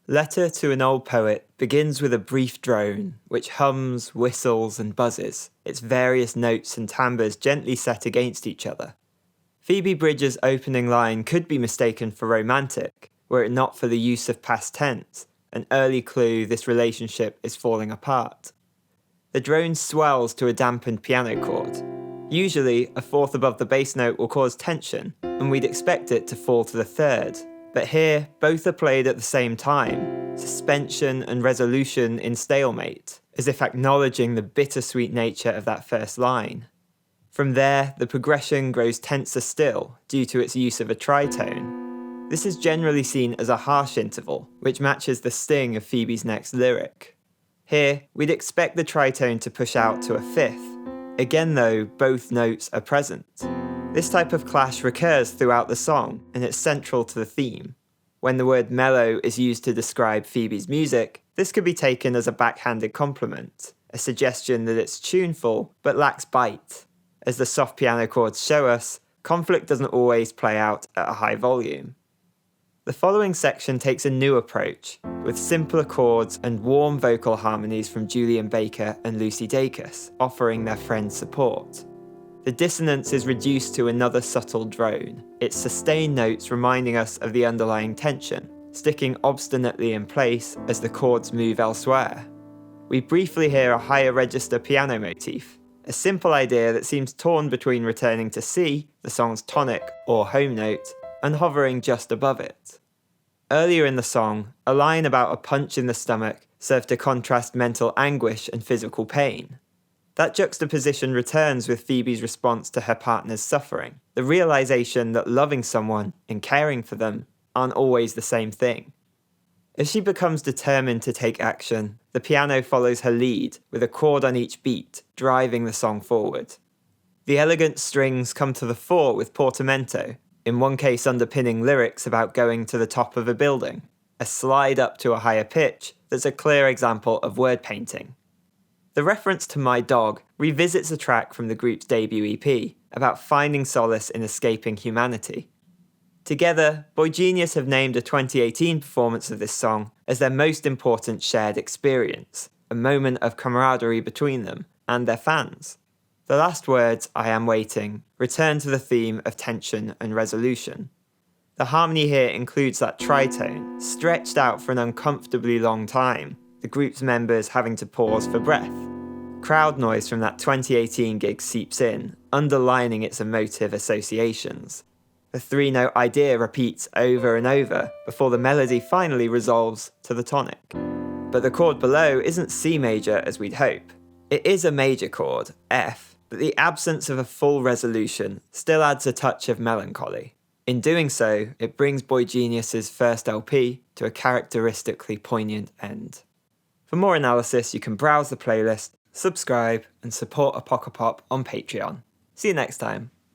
Letter to an Old Poet begins with a brief drone, which hums, whistles, and buzzes, its various notes and timbres gently set against each other. Phoebe Bridgers' opening line could be mistaken for romantic, were it not for the use of past tense, an early clue this relationship is falling apart. The drone swells to a dampened piano chord. Usually, a fourth above the bass note will cause tension, and we'd expect it to fall to the third. But here, both are played at the same time, suspension and resolution in stalemate, as if acknowledging the bittersweet nature of that first line. From there, the progression grows tenser still, due to its use of a tritone. This is generally seen as a harsh interval, which matches the sting of Phoebe's next lyric. Here, we'd expect the tritone to push out to a fifth. Again though, both notes are present. This type of clash recurs throughout the song, and it's central to the theme. When the word mellow is used to describe Phoebe's music, this could be taken as a backhanded compliment, a suggestion that it's tuneful but lacks bite. As the soft piano chords show us, conflict doesn't always play out at a high volume. The following section takes a new approach, with simpler chords and warm vocal harmonies from Julian Baker and Lucy Dacus, offering their friend support. The dissonance is reduced to another subtle drone, its sustained notes reminding us of the underlying tension, sticking obstinately in place as the chords move elsewhere. We briefly hear a higher register piano motif, a simple idea that seems torn between returning to C, the song's tonic or home note, and hovering just above it. Earlier in the song, a line about a punch in the stomach served to contrast mental anguish and physical pain. That juxtaposition returns with Phoebe's response to her partner's suffering, the realization that loving someone and caring for them aren't always the same thing. As she becomes determined to take action, the piano follows her lead, with a chord on each beat, driving the song forward. The elegant strings come to the fore with portamento, in one case underpinning lyrics about going to the top of a building, a slide up to a higher pitch that's a clear example of word painting. The reference to My Dog revisits a track from the group's debut EP about finding solace in escaping humanity. Together, BOYGENIUS have named a 2018 performance of this song as their most important shared experience, a moment of camaraderie between them and their fans. The last words, I am waiting, return to the theme of tension and resolution. The harmony here includes that tritone, stretched out for an uncomfortably long time, the group's members having to pause for breath. Crowd noise from that 2018 gig seeps in, underlining its emotive associations. The three-note idea repeats over and over before the melody finally resolves to the tonic. But the chord below isn't C major as we'd hope. It is a major chord, F, but the absence of a full resolution still adds a touch of melancholy. In doing so, it brings BOYGENIUS's first LP to a characteristically poignant end. For more analysis, you can browse the playlist, subscribe, and support Apocopop on Patreon. See you next time.